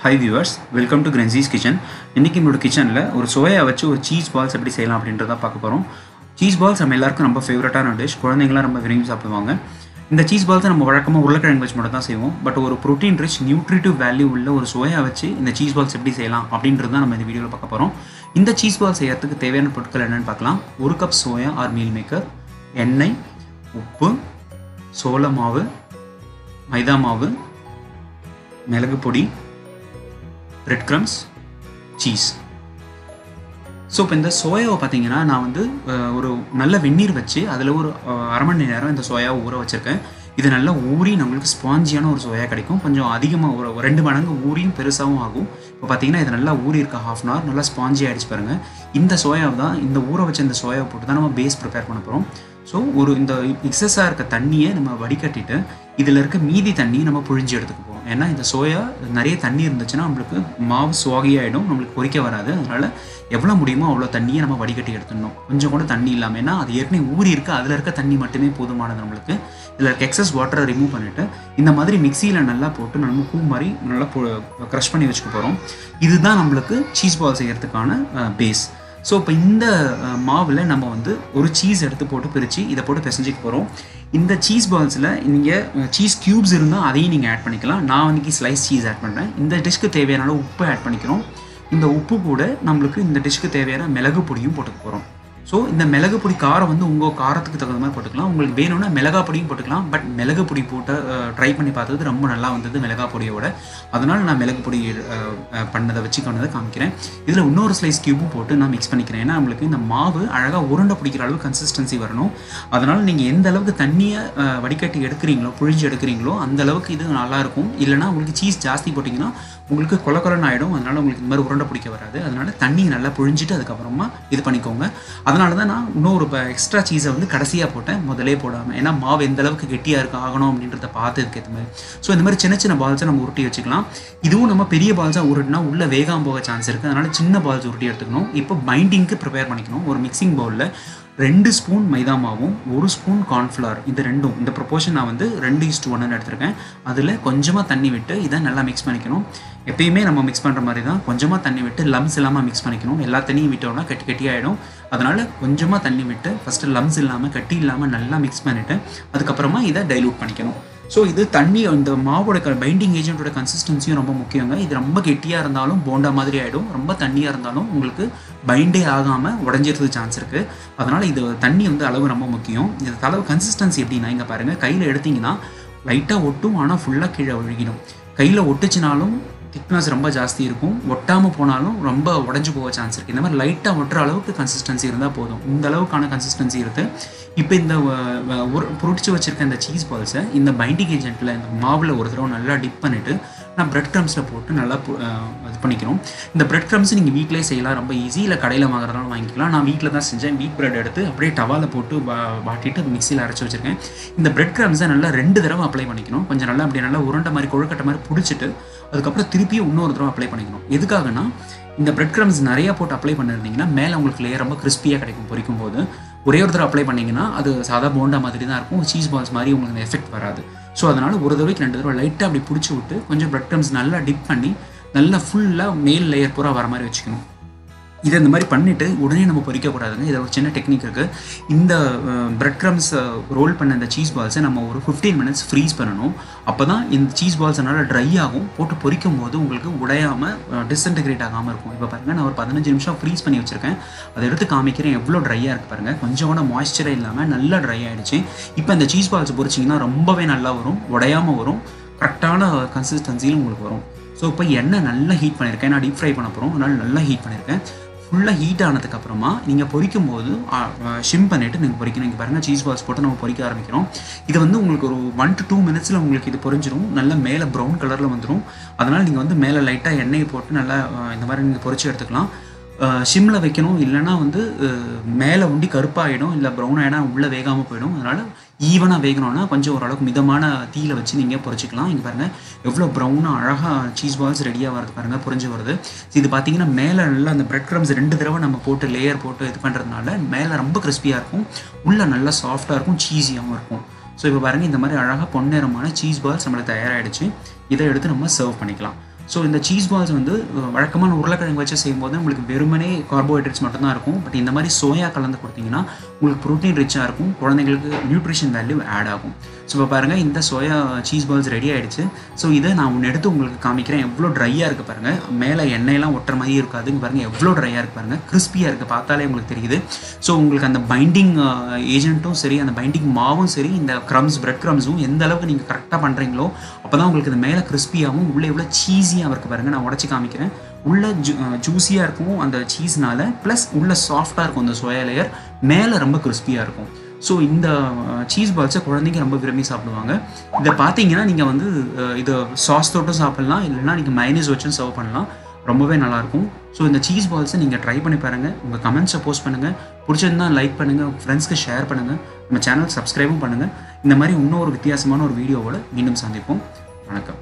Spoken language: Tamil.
Hi viewers, welcome to Grenzy's Kitchen. இன்னைக்கு நம்மளோட கிச்சனில் ஒரு சோயா வச்சு ஒரு சீஸ் பால்ஸ் எப்படி செய்யலாம் அப்படின்றத பார்க்க போகிறோம். சீஸ் பால்ஸ் நம்ம எல்லாருக்கும் ரொம்ப ஃபேவரட்டான டிஷ், குழந்தைங்களாம் ரொம்ப விரும்பி சாப்பிடுவாங்க. இந்த சீஸ் பால்ஸை நம்ம வழக்கமாக உருளைக்கிழங்கு வச்சு மட்டும் தான் செய்வோம். பட் ஒரு ப்ரோட்டீன் ரிச் நியூட்ரிட்டிவ் வேல்யூ உள்ள ஒரு சோயா வச்சு இந்த சீஸ் பால்ஸ் எப்படி செய்யலாம் அப்படின்றது தான் நம்ம இந்த வீடியோவில் பார்க்க போகிறோம். இந்த சீஸ் பால் செய்யறதுக்கு தேவையான பொருட்கள் என்னென்னு பார்க்கலாம். 1 cup soya or meal maker, எண்ணெய், உப்பு, சோள மாவு, மைதா மாவு, மிளகு பொடி, பிரெட் க்ரம்ஸ், சீஸ். ஸோ இப்போ இந்த சோயாவை பார்த்தீங்கன்னா நான் வந்து ஒரு நல்ல வெந்நீர் வச்சு அதில் ஒரு அரை மணி நேரம் இந்த சோயாவை ஊற வச்சுருக்கேன். இது நல்லா ஊறி நம்மளுக்கு ஸ்பாஞ்சியான ஒரு சோயா கிடைக்கும். கொஞ்சம் அதிகமாக ஒரு 2 மடங்கு ஊறியும் பெருசாகவும் ஆகும். இப்போ பார்த்தீங்கன்னா இது நல்லா ஊறி இருக்க ½ hour நல்லா ஸ்பாஞ்சி ஆகிடுச்சு பாருங்கள். இந்த சோயாவை தான், இந்த ஊற வச்ச இந்த சோயாவை போட்டு தான் நம்ம பேஸ் ப்ரிப்பேர் பண்ண போகிறோம். ஸோ இந்த எக்ஸஸாக இருக்க தண்ணியை நம்ம வடிகட்டிட்டு இதில் இருக்க மீதி தண்ணி நம்ம புழிஞ்சு எடுத்துக்க போகிறோம். ஏன்னா இந்த சோயா நிறைய தண்ணி இருந்துச்சுன்னா நம்மளுக்கு மாவு சுவாகியாகிடும், நம்மளுக்கு பொரிக்க வராது. அதனால் எவ்வளோ முடியுமோ அவ்வளோ தண்ணியை நம்ம வடிகட்டி எடுத்துடணும். கொஞ்சம் கூட தண்ணி இல்லாமல், ஏன்னா அது ஏற்கனவே ஊறி இருக்குது, அதில் இருக்க தண்ணி மட்டுமே போதுமானது நம்மளுக்கு. இதில் இருக்க எக்ஸஸ் வாட்டரை ரிமூவ் பண்ணிவிட்டு இந்த மாதிரி மிக்சியில் நல்லா போட்டு நம்ம பூ மாதிரி நல்லா க்ரஷ் பண்ணி வச்சுக்க போகிறோம். இதுதான் நம்மளுக்கு சீஸ் பால் செய்கிறதுக்கான பேஸ். ஸோ இப்போ இந்த மாவில் நம்ம வந்து ஒரு சீஸ் எடுத்து போட்டு பிரித்து இதை போட்டு பிசைஞ்சிக்க போகிறோம். இந்த சீஸ் பால்ஸில் நீங்கள் சீஸ் க்யூப்ஸ் இருந்தால் அதையும் நீங்கள் ஆட் பண்ணிக்கலாம். நான் இன்றைக்கி ஸ்லைஸ் சீஸ் ஆட் பண்ணுறேன். இந்த டிஷ்க்கு தேவையான உப்பு ஆட் பண்ணிக்கிறோம். இந்த உப்பு கூட நம்மளுக்கு இந்த டிஷ்க்கு தேவையான மிளகு பொடியும் போட்டுக்க போகிறோம். ஸோ இந்த மிளகு பொடி காரம் வந்து உங்கள் காரத்துக்கு தகுந்த மாதிரி போட்டுக்கலாம். உங்களுக்கு வேணும்னா மிளகா பொடியும் போட்டுக்கலாம். பட் மிளகு பொடி போட்டு ட்ரை பண்ணி பார்த்தது ரொம்ப நல்லா வந்தது மிளகா பொடியோட. அதனால் நான் மிளகு பொடி பண்ணதை வச்சுக்கொண்டதை காமிக்கிறேன். இதில் இன்னொரு ஸ்லைஸ் க்யூபும் போட்டு நான் மிக்ஸ் பண்ணிக்கிறேன். ஏன்னா நம்மளுக்கு இந்த மாவு அழகாக உருண்டை பிடிக்கிற அளவு கன்சிஸ்டன்சி வரணும். அதனால் நீங்கள் எந்த அளவுக்கு தண்ணியை வடிகட்டி எடுக்கிறீங்களோ, புழிஞ்சு எடுக்கிறீங்களோ அந்த அளவுக்கு இது நல்லாயிருக்கும். இல்லைனா உங்களுக்கு சீஸ் ஜாஸ்தி போட்டிங்கன்னா உங்களுக்கு கொலன்னு ஆகிடும். அதனால் உங்களுக்கு இந்த மாதிரி உருண்டை பிடிக்க வராது. அதனால் தண்ணி நல்லா புழிஞ்சிட்டு அதுக்கப்புறமா இது பண்ணிக்கோங்க. அதனால தான் நான் இன்னொரு எக்ஸ்ட்ரா சீஸை வந்து கடைசியாக போட்டேன், முதலே போடாமல். ஏன்னா மாவு எந்த அளவுக்கு கெட்டியாக இருக்க ஆகணும் அப்படின்றத பார்த்துருக்கு ஏற்ற மாதிரி. ஸோ இந்த மாதிரி சின்ன சின்ன பால்ஸை நம்ம உருட்டி வச்சுக்கலாம். இதுவும் நம்ம பெரிய பால்ஸாக உருட்டினா உள்ளே வேகாமல் போக சான்ஸ் இருக்குது. அதனால் சின்ன பால்ஸ் உருட்டி எடுத்துக்கணும். இப்போ பைண்டிங்க்கு ப்ரிப்பேர் பண்ணிக்கணும். ஒரு மிக்சிங் பவுலில் 2 ஸ்பூன் மைதா மாவும் 1 ஸ்பூன் கார்ன்ஃப்ளவர், இந்த ரெண்டும் இந்த ப்ரொப்போர்ஷன் நான் வந்து 2:1 எடுத்திருக்கேன். அதில் கொஞ்சமாக தண்ணி விட்டு இதை நல்லா மிக்ஸ் பண்ணிக்கணும். எப்பயுமே நம்ம மிக்ஸ் பண்ணுற மாதிரி தான், கொஞ்சமாக தண்ணி விட்டு லம்ஸ் இல்லாமல் மிக்ஸ் பண்ணிக்கணும். எல்லா தண்ணியும் விட்டோம்னா கட்டி ஆகிடும். அதனால் கொஞ்சமாக தண்ணி விட்டு ஃபஸ்ட்டு லம்ஸ் இல்லாமல் கட்டி இல்லாமல் நல்லா மிக்ஸ் பண்ணிவிட்டு அதுக்கப்புறமா இதை டைலூட் பண்ணிக்கணும். ஸோ இது தண்ணி, இந்த மாவோட பைண்டிங் ஏஜென்ட்டோட கன்சிஸ்டன்சியும் ரொம்ப முக்கியங்க. இது ரொம்ப கெட்டியாக இருந்தாலும் போண்டா மாதிரி ஆகிடும், ரொம்ப தண்ணியாக இருந்தாலும் உங்களுக்கு பைண்டே ஆகாமல் உடஞ்சிறதுக்கு சான்ஸ் இருக்குது. அதனால் இது தண்ணி வந்து அளவு ரொம்ப முக்கியம். இது அளவு கன்சிஸ்டன்சி எப்படின்னா, இங்கே பாருங்கள், கையில் எடுத்திங்கன்னா லைட்டாக ஒட்டும், ஆனால் ஃபுல்லாக கீழே ஒழுகிடும். கையில் ஒட்டுச்சினாலும் திக்னஸ் ரொம்ப ஜாஸ்தி இருக்கும், ஒட்டாமல் போனாலும் ரொம்ப உடஞ்சி போக சான்ஸ் இருக்குது. இந்த மாதிரி லைட்டாக ஒட்டுற அளவுக்கு கன்சிஸ்டன்சி இருந்தால் போதும். இந்த அளவுக்கான கன்சிஸ்டன்சி இருக்குது. இப்போ இந்த புரிச்சு வச்சுருக்க இந்த சீஸ் பால்ஸை இந்த பைண்டிங் ஏஜென்ட்டில் இந்த மாவில் ஒரு தடவை நல்லா டிப் பண்ணிவிட்டு நான் பிரெட் க்ரம்ஸில் போட்டு நல்லா இது பண்ணிக்கிறோம். இந்த பிரெட் க்ரம்ஸ் நீங்கள் வீட்டிலே செய்யலாம், ரொம்ப ஈஸி. இல்லை கடையில் வாங்குறதாலும் வாங்கிக்கலாம். நான் வீட்டில் தான் செஞ்சேன். வீட் பிரெட் எடுத்து அப்படியே டவாவில் போட்டு வாட்டிட்டு மிக்சியில் அரைச்சி வச்சுருக்கேன். இந்த பிரெட் க்ரம்ஸை நல்லா 2 தடவை அப்ளை பண்ணிக்கணும். கொஞ்சம் நல்லா அப்படியே நல்லா உருண்டை மாதிரி கொழுக்கட்டை மாதிரி பிடிச்சிட்டு அதுக்கப்புறம் திருப்பியும் இன்னொரு தடவை அப்ளை பண்ணிக்கணும். எதுக்காகனா, இந்த பிரெட் க்ரம்ஸ் நிறையா போட்டு அப்ளை பண்ணியிருந்தீங்கன்னா மேலே உங்களுக்கு லேயர் ரொம்ப கிறிஸ்பியாக கிடைக்கும். பொரிக்கும் போது ஒரே ஒரு தடவை அப்ளை பண்ணிங்கன்னா அது சாதா போண்டா மாதிரி தான் இருக்கும். சீஸ் பால்ஸ் மாதிரி உங்களுக்கு அந்த எஃபெக்ட் வராது. ஸோ அதனால் ஒரு தடவைக்கு 2 தடவை லைட்டாக அப்படி பிடிச்சி விட்டு கொஞ்சம் பிரெட் க்ரம்ஸ் நல்லா டிப் பண்ணி நல்லா ஃபுல்லாக மேல் லேயர் பூரா வர மாதிரி வச்சுக்கணும். இதை இந்த மாதிரி பண்ணிவிட்டு உடனே நம்ம பொரிக்கக்கூடாதுங்க. இதில் ஒரு சின்ன டெக்னிக் இருக்குது. இந்த பிரெட் க்ரம்ஸ் ரோல் பண்ண இந்த சீஸ் பால்ஸை நம்ம ஒரு 15 minutes ஃப்ரீஸ் பண்ணணும். அப்போ தான் இந்த சீஸ் பால்ஸ் நல்லா ட்ரை ஆகும். போட்டு பொரிக்கும் போது உங்களுக்கு உடையாமல் டிஸ்இன்டகிரேட் ஆகாமல் இருக்கும். இப்போ பாருங்கள், நான் ஒரு 15 நிமிஷம் ஃப்ரீஸ் பண்ணி வச்சுருக்கேன். அதை எடுத்து காமிக்கிறேன். எவ்வளோ ட்ரையாக இருக்குது பாருங்கள். கொஞ்சம் கூட மாய்ஸ்சரே இல்லாமல் நல்லா ட்ரை ஆகிடுச்சு. இப்போ இந்த சீஸ் பால்ஸ் பொரிச்சிங்கன்னா ரொம்பவே நல்லா வரும், உடையாமல் வரும், கரெக்டான கன்சிஸ்டன்சியில் உங்களுக்கு வரும். ஸோ இப்போ எண்ணெய் நல்லா ஹீட் பண்ணியிருக்கேன். நான் டீப் ஃப்ரை பண்ண போகிறோம், அதனால் நல்லா ஹீட் பண்ணியிருக்கேன். ஃபுல்லாக ஹீட் ஆனதுக்கப்புறமா நீங்கள் பொரிக்கும் போது ஷிம் பண்ணிவிட்டு நீங்கள் பொரிக்கணும். இங்கே பாருங்கள், சீஸ் பால்ஸ் போட்டு நம்ம பொரிக்க ஆரம்பிக்கிறோம். இது வந்து உங்களுக்கு ஒரு 1 to 2 minutes உங்களுக்கு இது பொரிஞ்சிடும். நல்லா மேலே ப்ரௌன் கலரில் வந்துடும். அதனால் நீங்கள் வந்து மேலே லைட்டாக எண்ணெயை போட்டு நல்லா இந்த மாதிரி நீங்கள் பொரிச்சு எடுத்துக்கலாம். ஷிம்மில் வைக்கணும், இல்லைனா வந்து மேலே உண்டி கருப்பாகிடும், இல்லை ப்ரௌன் ஆகிடும், உள்ளே வேகாமல் போயிடும். அதனால் ஈவனாக வேகணும்னா கொஞ்சம் ஓரளவுக்கு மிதமான தீயில் வச்சு நீங்கள் பொரிச்சிக்கலாம். இங்கே பாருங்கள் எவ்வளோ ப்ரௌனாக அழகாக சீஸ் பால்ஸ் ரெடியாக வருது பாருங்கள், பொரிஞ்சு வருது. இது பார்த்தீங்கன்னா மேலே நல்லா அந்த பிரெட் க்ரம்ஸ் 2 தடவை நம்ம போட்டு லேயர் போட்டு இது பண்ணுறதுனால மேலே ரொம்ப கிறிஸ்பியாக இருக்கும், உள்ளே நல்லா சாஃப்டாக இருக்கும், சீஸியாகவும் இருக்கும். ஸோ இப்போ பாருங்கள், இந்த மாதிரி அழகாக பொன்னிறமான சீஸ் பால்ஸ் நம்மளுக்கு தயாராகிடுச்சு. இதை எடுத்து நம்ம சர்வ் பண்ணிக்கலாம். ஸோ இந்த சீஸ் பால்ஸ் வந்து வழக்கமான உருளைக்கிழங்கு வச்சு செய்யும்போது உங்களுக்கு வெறுமனே கார்போஹைட்ரேட்ஸ் மட்டும்தான் இருக்கும். பட் இந்த மாதிரி சோயா கலந்து கொடுத்தீங்கன்னா உங்களுக்கு ப்ரோட்டீன் ரிச்சாக இருக்கும், குழந்தைங்களுக்கு நியூட்ரிஷன் வேல்யூ ஆட் ஆகும். ஸோ இப்போ பாருங்கள், இந்த சோயா சீஸ் பால்ஸ் ரெடி ஆகிடுச்சு. ஸோ இதை நான் ஒன்று எடுத்து உங்களுக்கு காமிக்கிறேன். எவ்வளோ ட்ரையாக இருக்குது பாருங்கள், மேலே எண்ணெயெல்லாம் ஒட்டுற மாதிரி இருக்காது. இங்கே பாருங்கள் எவ்வளோ ட்ரையாக இருக்குது பாருங்கள், கிறிஸ்பியாக இருக்குது, பார்த்தாலே உங்களுக்கு தெரியுது. ஸோ உங்களுக்கு அந்த பைண்டிங் ஏஜென்ட்டும் சரி, அந்த பைண்டிங் மாவும் சரி, இந்த பிரெட் க்ரம்ஸும் எந்த அளவுக்கு நீங்கள் கரெக்டாக பண்ணுறீங்களோ அப்போ தான் உங்களுக்கு இந்த மேலே கிறிஸ்பியாகவும் உள்ளே எவ்வளோ சீஸியாக இருக்குது பாருங்கள். நான் உடச்சி காமிக்கிறேன். உள்ள ஜூஸியாக இருக்கும் அந்த சீஸ்னால, ப்ளஸ் உள்ள சாஃப்டாக இருக்கும் அந்த சோயா லேயர், மேலே ரொம்ப கிறிஸ்பியாக இருக்கும். ஸோ இந்த சீஸ் பால்ஸை குழந்தைங்க ரொம்ப விரும்பி சாப்பிடுவாங்க. இதை பார்த்தீங்கன்னா நீங்கள் வந்து இதை சாஸ் தொட்டும் சாப்பிட்லாம், இல்லைனா நீங்கள் மைனஸ் வச்சும் சர்வ் பண்ணலாம். ரொம்பவே நல்லாயிருக்கும். ஸோ இந்த சீஸ் பால்ஸை நீங்கள் ட்ரை பண்ணி பாருங்கள். உங்கள் கமெண்ட்ஸை போஸ்ட் பண்ணுங்கள், பிடிச்சிருந்தா லைக் பண்ணுங்கள், உங்கள் ஃப்ரெண்ட்ஸ்க்கு ஷேர் பண்ணுங்கள், நம்ம சேனல் சப்ஸ்கிரைபும் பண்ணுங்கள். இந்த மாதிரி இன்னொரு வித்தியாசமான ஒரு வீடியோவோட மீண்டும் சந்திப்போம். வணக்கம்.